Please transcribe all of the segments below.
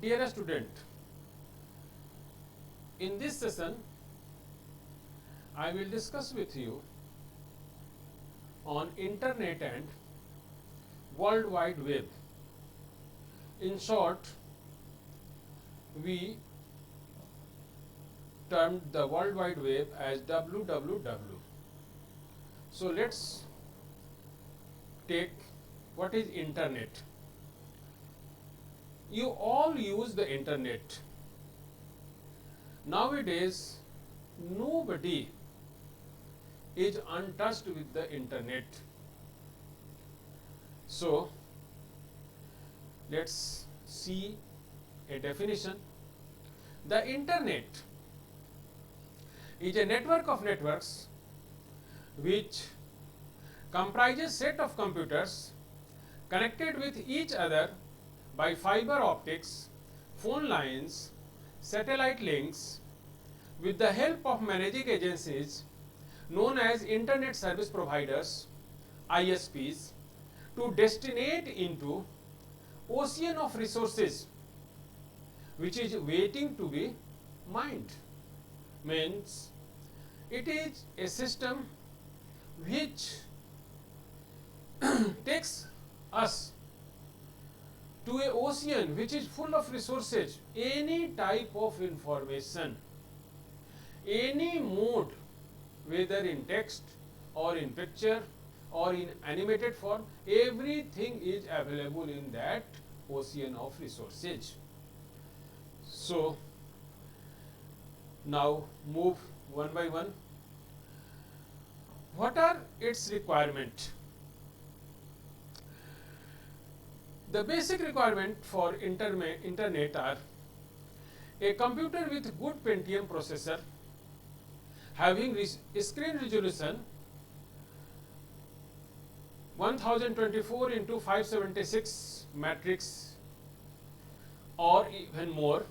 Dear student, in this session I will discuss with you on Internet and World Wide Web. In short, we termed the World Wide Web as WWW. So let's take what is Internet. You all use the Internet. Nowadays, nobody is untouched with the Internet. So, let's see a definition. The Internet is a network of networks which comprises set of computers connected with each other by fiber optics, phone lines, satellite links, with the help of managing agencies known as Internet Service Providers, ISPs, to destinate into ocean of resources which is waiting to be mined. Means it is a system which takes us to a ocean which is full of resources, any type of information, any mode, whether in text or in picture or in animated form, everything is available in that ocean of resources. So, now move one by one. What are its requirements? The basic requirement for internet are a computer with good Pentium processor having screen resolution 1024 into 576 matrix or even more,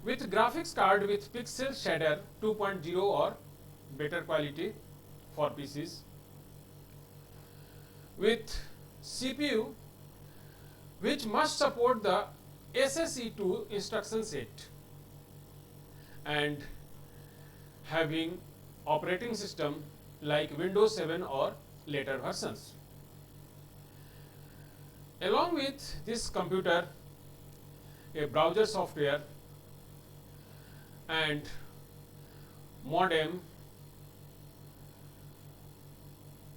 with graphics card with pixel shader 2.0 or better quality for PCs, with CPU which must support the SSE2 instruction set and having operating system like Windows 7 or later versions. Along with this computer, a browser software and modem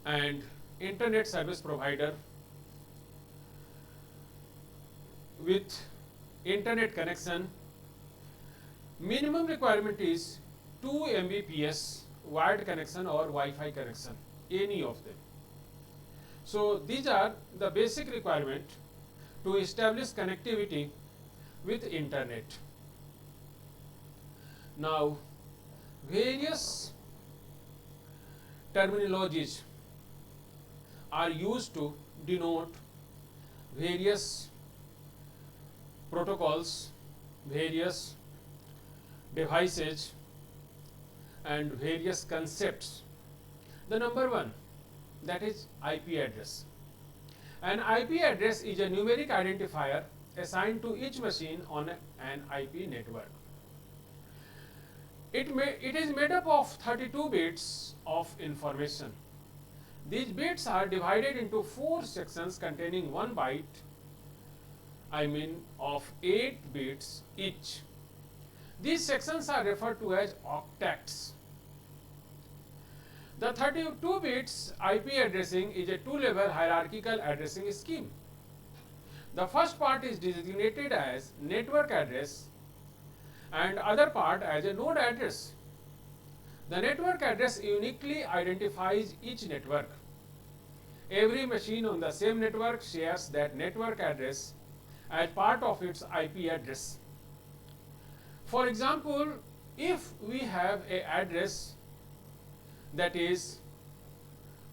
and internet service provider with internet connection. Minimum requirement is 2 Mbps wired connection or Wi-Fi connection, any of them. So these are the basic requirement to establish connectivity with internet. Now, various terminologies are used to denote various protocols, various devices and various concepts. The number one, that is IP address. An IP address is a numeric identifier assigned to each machine on an IP network. It is made up of 32 bits of information. These bits are divided into 4 sections containing 1 byte, of 8 bits each. These sections are referred to as octets. The 32 bits IP addressing is a two-level hierarchical addressing scheme. The first part is designated as network address and other part as a node address. The network address uniquely identifies each network. Every machine on the same network shares that network address as part of its IP address. For example, if we have an address that is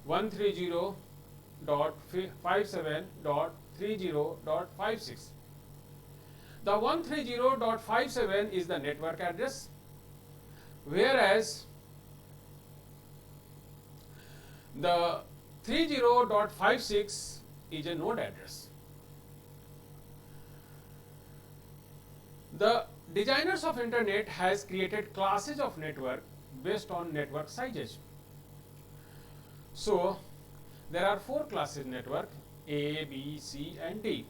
130.57.30.56, the 130.57 is the network address, whereas the 30.56 is a node address. The designers of internet has created classes of network based on network sizes. So there are four classes network: A, B, C and D.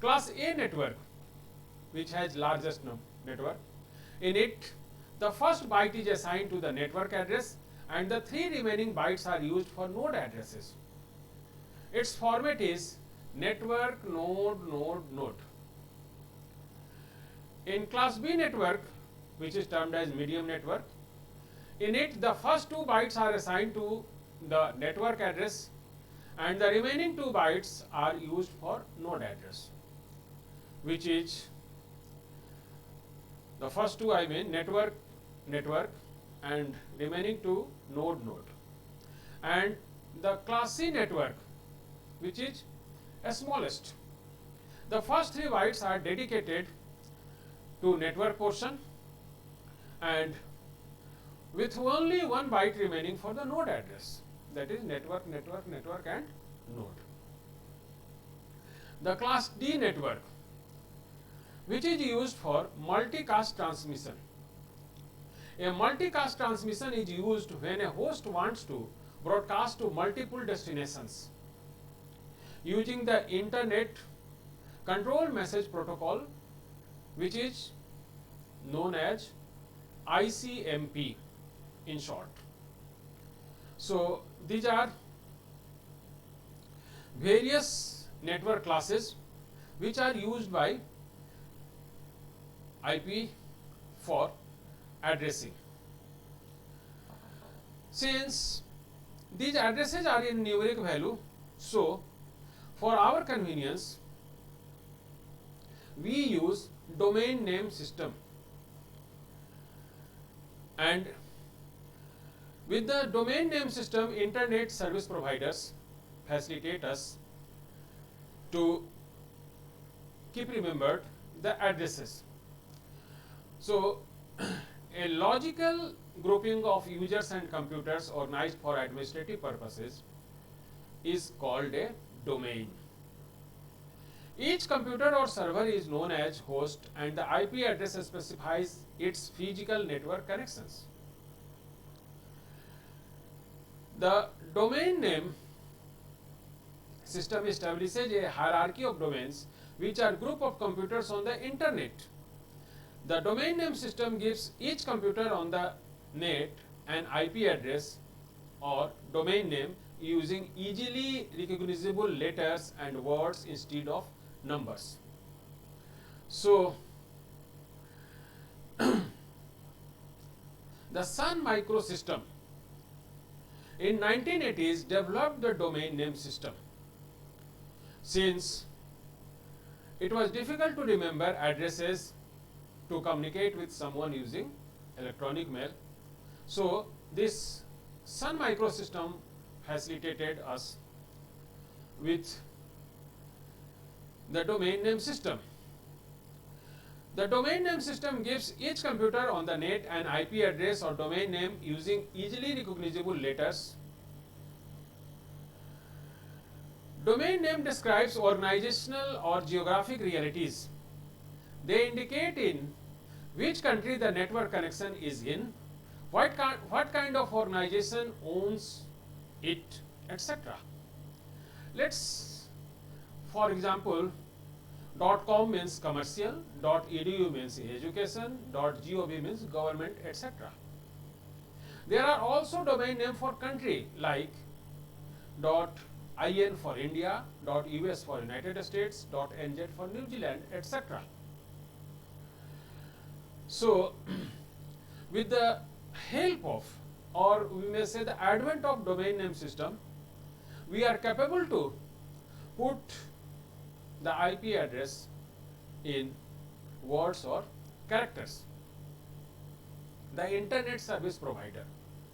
Class A network, which has largest network. In it, the first byte is assigned to the network address and the three remaining bytes are used for node addresses. Its format is network, node, node, node. In class B network, which is termed as medium network, in it the first two bytes are assigned to the network address and the remaining two bytes are used for node address, which is the first two network, network and remaining two node, node. And the class C network, which is smallest. The first three bytes are dedicated to network portion and with only one byte remaining for the node address, that is network, network, network and node. The class D network, which is used for multicast transmission. A multicast transmission is used when a host wants to broadcast to multiple destinations using the Internet Control Message Protocol, which is known as ICMP in short. So these are various network classes which are used by IP for addressing. Since these addresses are in numeric value, so for our convenience we use domain name system, and with the domain name system, internet service providers facilitate us to keep remembered the addresses. So a logical grouping of users and computers organized for administrative purposes is called a domain. Each computer or server is known as host and the IP address specifies its physical network connections. The domain name system establishes a hierarchy of domains which are group of computers on the internet. The domain name system gives each computer on the net an IP address or domain name using easily recognizable letters and words instead of numbers. So the Sun Microsystem in 1980s developed the domain name system. Since it was difficult to remember addresses to communicate with someone using electronic mail, so this Sun Microsystem facilitated us with the domain name system. The domain name system gives each computer on the net an IP address or domain name using easily recognizable letters. Domain name describes organizational or geographic realities. They indicate in which country the network connection is in, what kind of organization owns it, etc. Let's, for example, .com means commercial, .edu means education, .gov means government, etc. There are also domain name for country like .in for India, .us for United States, .nz for New Zealand, etc. So with the help of, or we may say the advent of domain name system, we are capable to put the IP address in words or characters. The Internet Service Provider,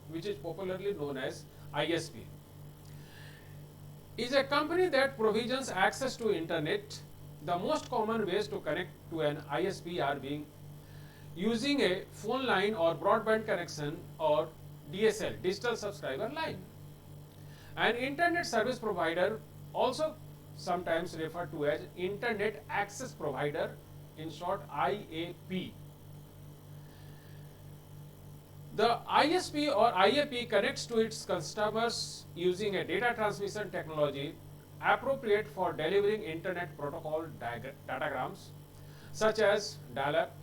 which is popularly known as ISP, is a company that provisions access to internet. The most common ways to connect to an ISP are being using a phone line or broadband connection or DSL, digital subscriber line. An internet service provider, also sometimes referred to as internet access provider in short IAP. The ISP or IAP connects to its customers using a data transmission technology appropriate for delivering internet protocol datagrams such as dial-up,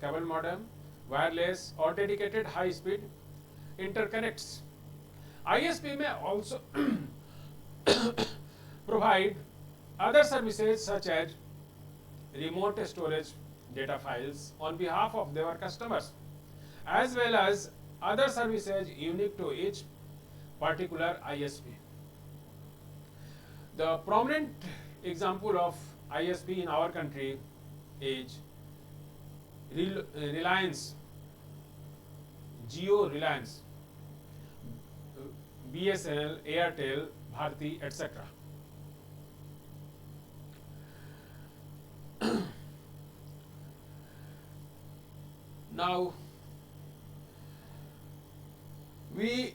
cable modem, wireless or dedicated high-speed interconnects. ISP may also provide other services such as remote storage data files on behalf of their customers, as well as other services unique to each particular ISP. The prominent example of ISP in our country is Reliance, Jio Reliance, BSNL, Airtel, Bharti, etc. Now, we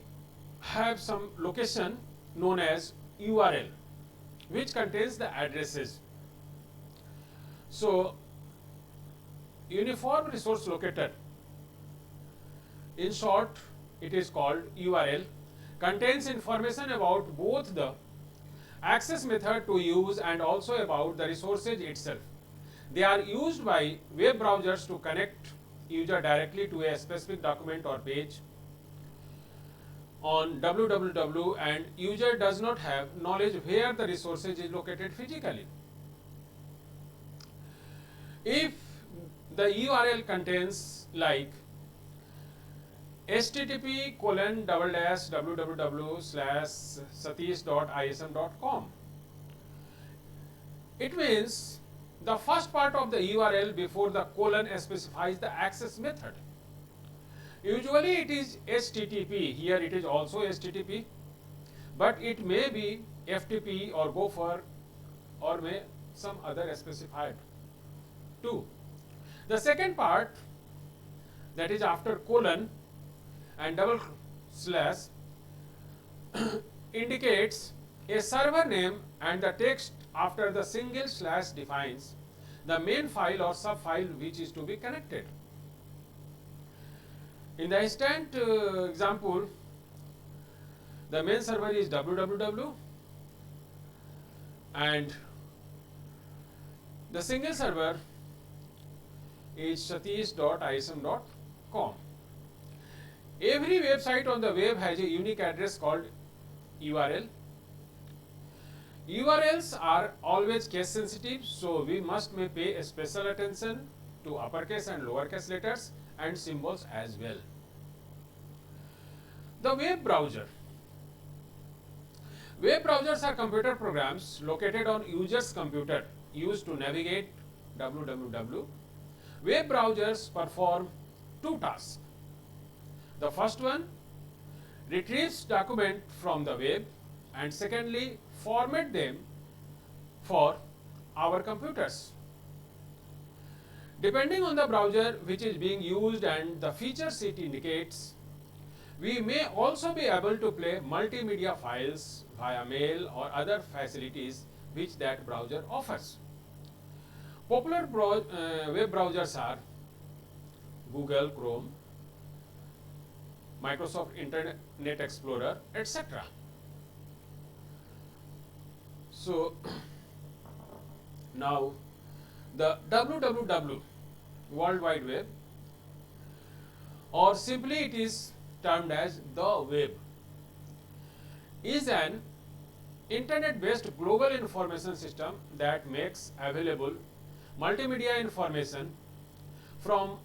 have some location known as URL, which contains the addresses. So, Uniform Resource Locator, in short, it is called URL, contains information about both the access method to use and also about the resources itself. They are used by web browsers to connect user directly to a specific document or page on www, and user does not have knowledge where the resources is located physically. If the URL contains like http://www/satish.ism.com, it means the first part of the URL before the colon specifies the access method. Usually it is HTTP, here it is also HTTP, but it may be FTP or Gopher or may some other specified too. The second part, that is after colon and double slash, indicates a server name, and the text after the single slash defines the main file or sub file which is to be connected. In the instant example, the main server is www and the single server is satish.ism.com. Every website on the web has a unique address called URL. URLs are always case sensitive, so we must pay a special attention to uppercase and lowercase letters and symbols as well. The web browser. Web browsers are computer programs located on user's computer used to navigate www. Web browsers perform two tasks. The first one, retrieves document from the web, and secondly, format them for our computers. Depending on the browser which is being used and the features it indicates, we may also be able to play multimedia files via mail or other facilities which that browser offers. Popular web browsers are Google Chrome, Microsoft Internet Explorer, etc. So, now the www, World Wide Web, or simply it is termed as the web, is an internet-based global information system that makes available multimedia information from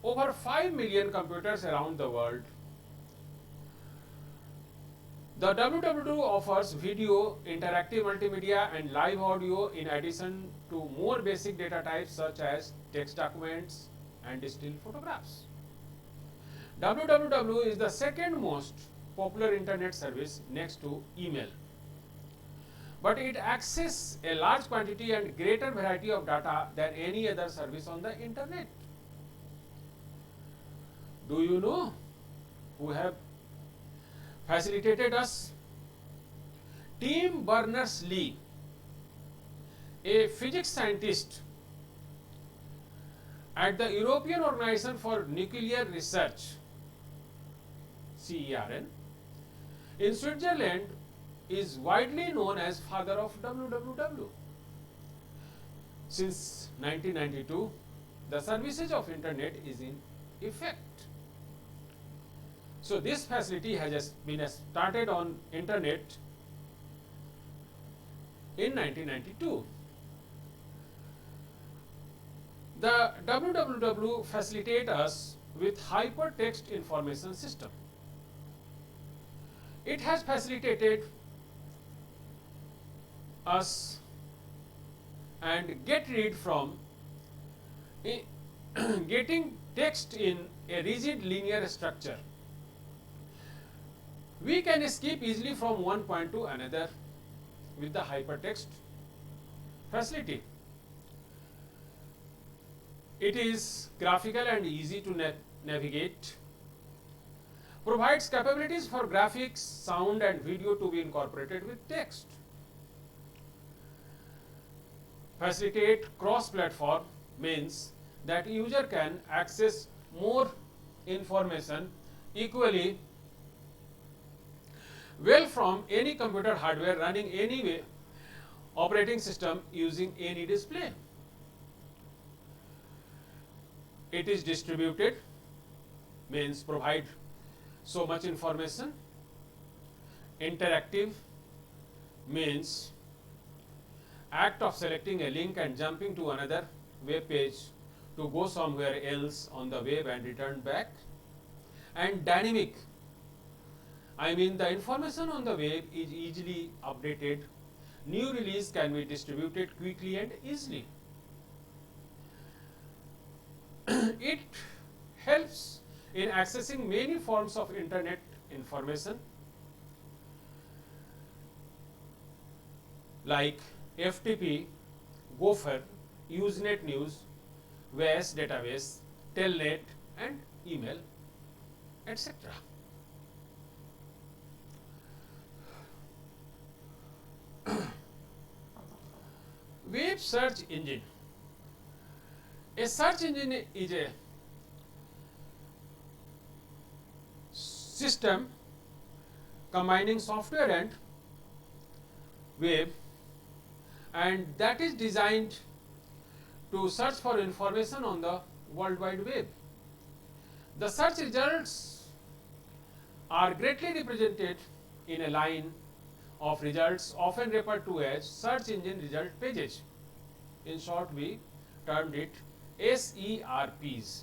over 5 million computers around the world. The www offers video, interactive multimedia and live audio in addition to more basic data types such as text documents and still photographs. www is the second most popular internet service next to email, but it accesses a large quantity and greater variety of data than any other service on the internet. Do you know who have facilitated us? Tim Berners-Lee, a physics scientist At the European Organization for Nuclear Research, CERN, in Switzerland is widely known as father of WWW. Since 1992, the services of internet is in effect. So this facility has been started on internet in 1992. The WWW facilitate us with hypertext information system. It has facilitated us and get rid from getting text in a rigid linear structure. We can skip easily from one point to another with the hypertext facility. It is graphical and easy to navigate, provides capabilities for graphics, sound and video to be incorporated with text. Facilitate cross-platform means that user can access more information equally well from any computer hardware running any operating system using any display. It is distributed means provide so much information. Interactive means act of selecting a link and jumping to another web page to go somewhere else on the web and return back. And dynamic, I mean the information on the web is easily updated. New release can be distributed quickly and easily. It helps in accessing many forms of internet information like FTP, Gopher, Usenet News, WAS database, Telnet and email, etc. Web search engine. A search engine is a system combining software and web, and that is designed to search for information on the World Wide Web. The search results are greatly represented in a line of results, often referred to as search engine result pages. In short, we termed it SERPs.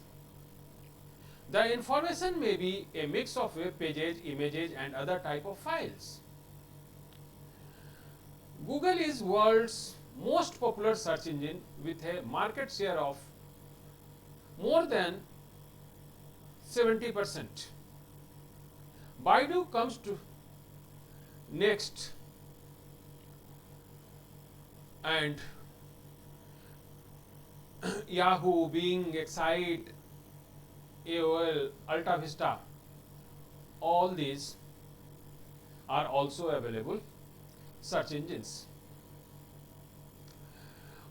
The information may be a mix of web pages, images and other type of files. Google is world's most popular search engine with a market share of more than 70%. Baidu comes to next, and Yahoo, Bing, Excite, AOL, Alta Vista, all these are also available search engines.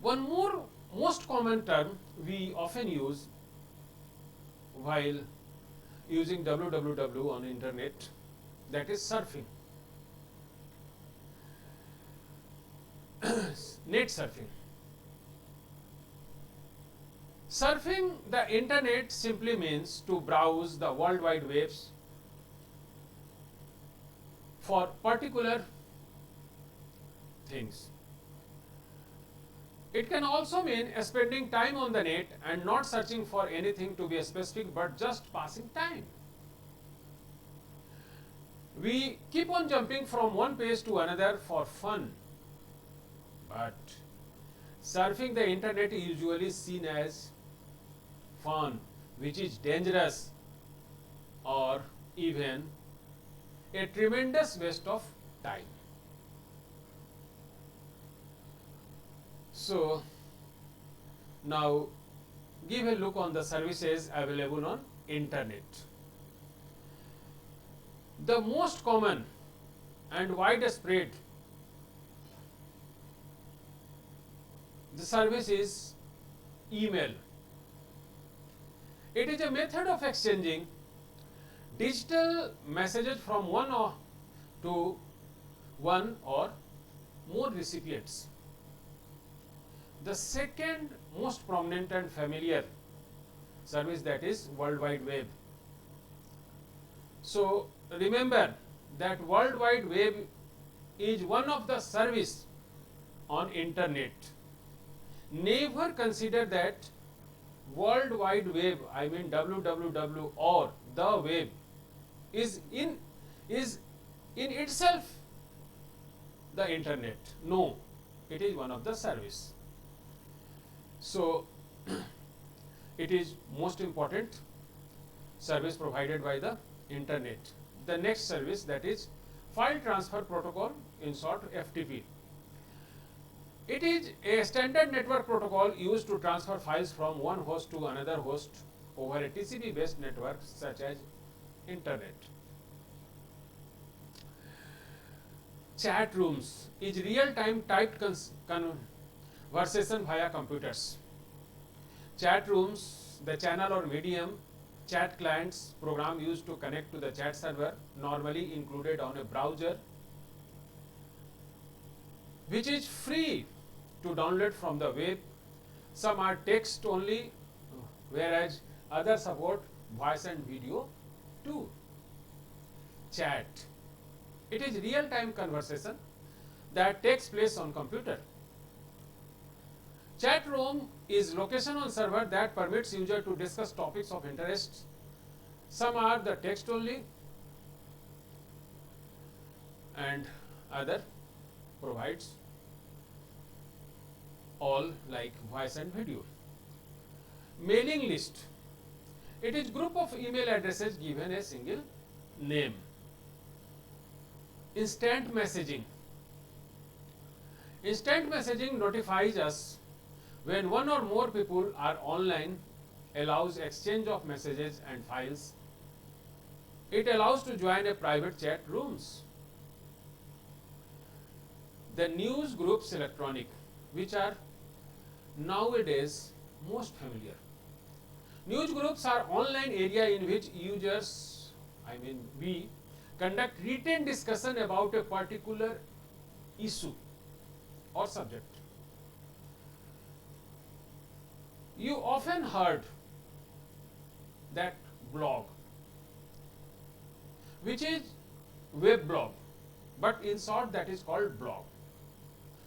One more most common term we often use while using www on internet, that is surfing. Net surfing. Surfing the internet simply means to browse the World Wide Webs for particular things. It can also mean spending time on the net and not searching for anything to be specific but just passing time. We keep on jumping from one page to another for fun, but surfing the internet is usually seen as fun, which is dangerous or even a tremendous waste of time. So now give a look on the services available on internet. The most common and widespread the service is email. It is a method of exchanging digital messages from to one or more recipients. The second most prominent and familiar service, that is World Wide Web. So remember that World Wide Web is one of the service on internet. Never consider that World Wide Web, I mean www or the web, is in itself the internet. No, it is one of the service. So it is most important service provided by the internet. The next service, that is file transfer protocol, in short FTP. It is a standard network protocol used to transfer files from one host to another host over a TCP based network such as internet. Chat rooms is real time typed conversation via computers. Chat rooms, the channel or medium chat clients program used to connect to the chat server, normally included on a browser, which is free to download from the web. Some are text only, whereas others support voice and video too. Chat, it is real time conversation that takes place on computer. Chat room is location on server that permits user to discuss topics of interest. Some are the text only and other provides all like voice and video. Mailing list, it is group of email addresses given a single name. Instant messaging, instant messaging notifies us when one or more people are online, allows exchange of messages and files. It allows to join a private chat rooms. The news groups electronic, which are nowadays most familiar. News groups are online area in which users, we conduct written discussion about a particular issue or subject. You often heard that blog, which is web blog, but in short that is called blog.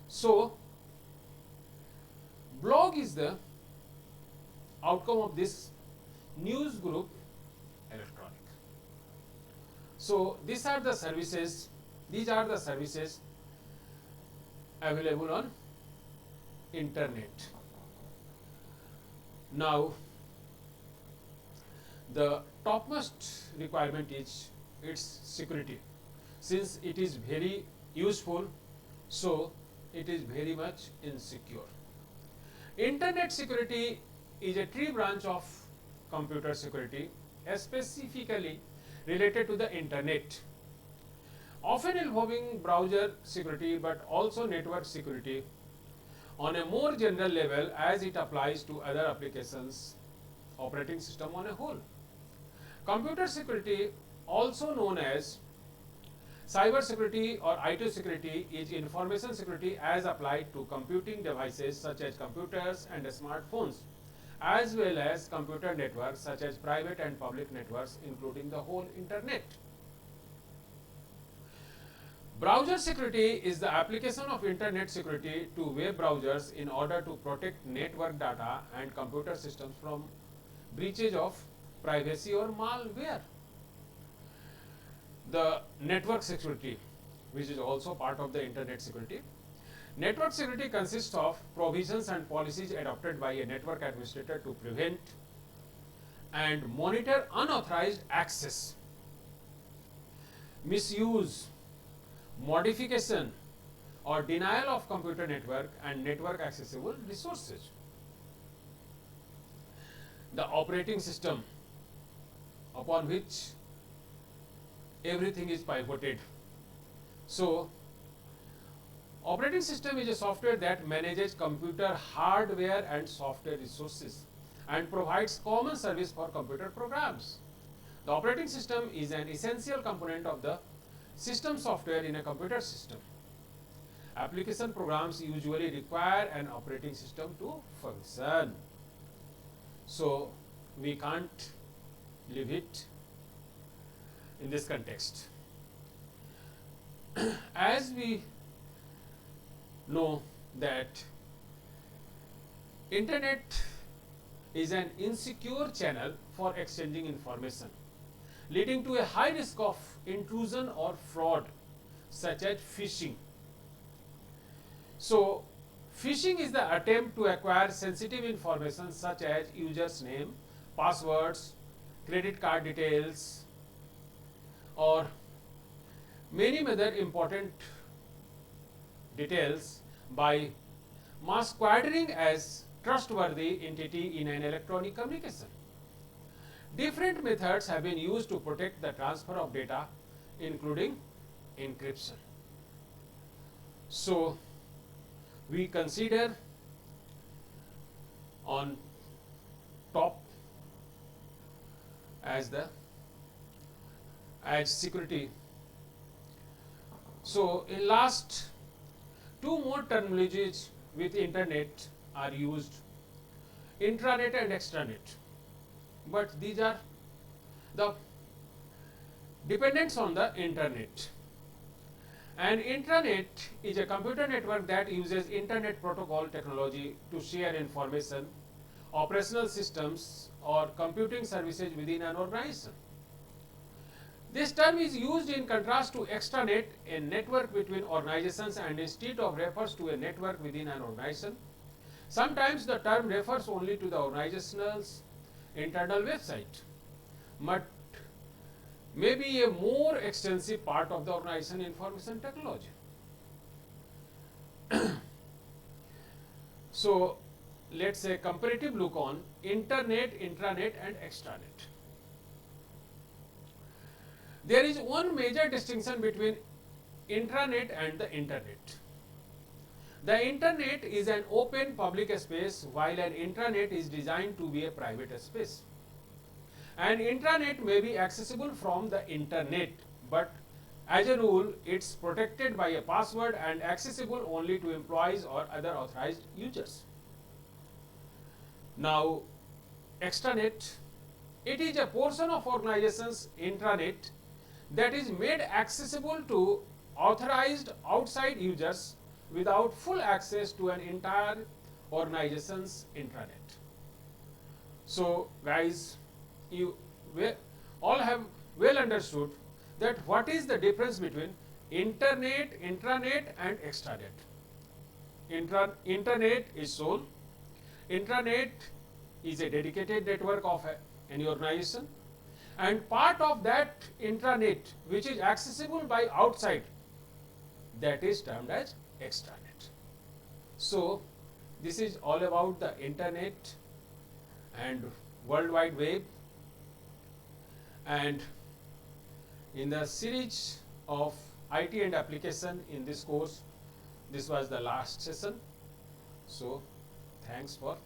So blog is the outcome of this news group electronic. So these are the services available on internet. Now the topmost requirement is its security. Since it is very useful, so it is very much insecure. Internet security is a tree branch of computer security, specifically related to the internet, often involving browser security but also network security on a more general level as it applies to other applications, operating system on a whole. Computer security, also known as cyber security or IT security, is information security as applied to computing devices such as computers and smartphones, as well as computer networks such as private and public networks, including the whole internet. Browser security is the application of internet security to web browsers in order to protect network data and computer systems from breaches of privacy or malware. The network security, which is also part of the internet security. Network security consists of provisions and policies adopted by a network administrator to prevent and monitor unauthorized access, misuse, modification or denial of computer network and network accessible resources. The operating system upon which everything is pivoted. So operating system is a software that manages computer hardware and software resources. and provides common service for computer programs. The operating system is an essential component of the system software in a computer system. Application programs usually require an operating system to function. So, we can't leave it in this context. As we know that internet is an insecure channel for exchanging information, leading to a high risk of intrusion or fraud, such as phishing. So, phishing is the attempt to acquire sensitive information such as user's name, passwords, credit card details, or many other important details by masquerading as trustworthy entity in an electronic communication. Different methods have been used to protect the transfer of data, including encryption. So, we consider on top as security. So, in last two more terminologies with internet are used, intranet and extranet, but these are the dependents on the internet. An intranet is a computer network that uses internet protocol technology to share information, operational systems, or computing services within an organization. This term is used in contrast to extranet, a network between organizations, and instead of refers to a network within an organization. Sometimes the term refers only to the organization's internal website, but may be a more extensive part of the organization information technology. So, let us say comparative look on internet, intranet and extranet. There is one major distinction between intranet and the internet. The internet is an open public space, while an intranet is designed to be a private space. An intranet may be accessible from the internet, but as a rule, it's protected by a password and accessible only to employees or other authorized users. Now, extranet, it is a portion of organization's intranet that is made accessible to authorized outside users without full access to an entire organization's intranet. So, guys, you all have well understood that what is the difference between internet, intranet and extranet. Internet is sole, intranet is a dedicated network of any organization, and part of that intranet which is accessible by outside, that is termed as extranet. So, this is all about the internet and World Wide Web, and in the series of IT and application in this course, this was the last session. So, thanks for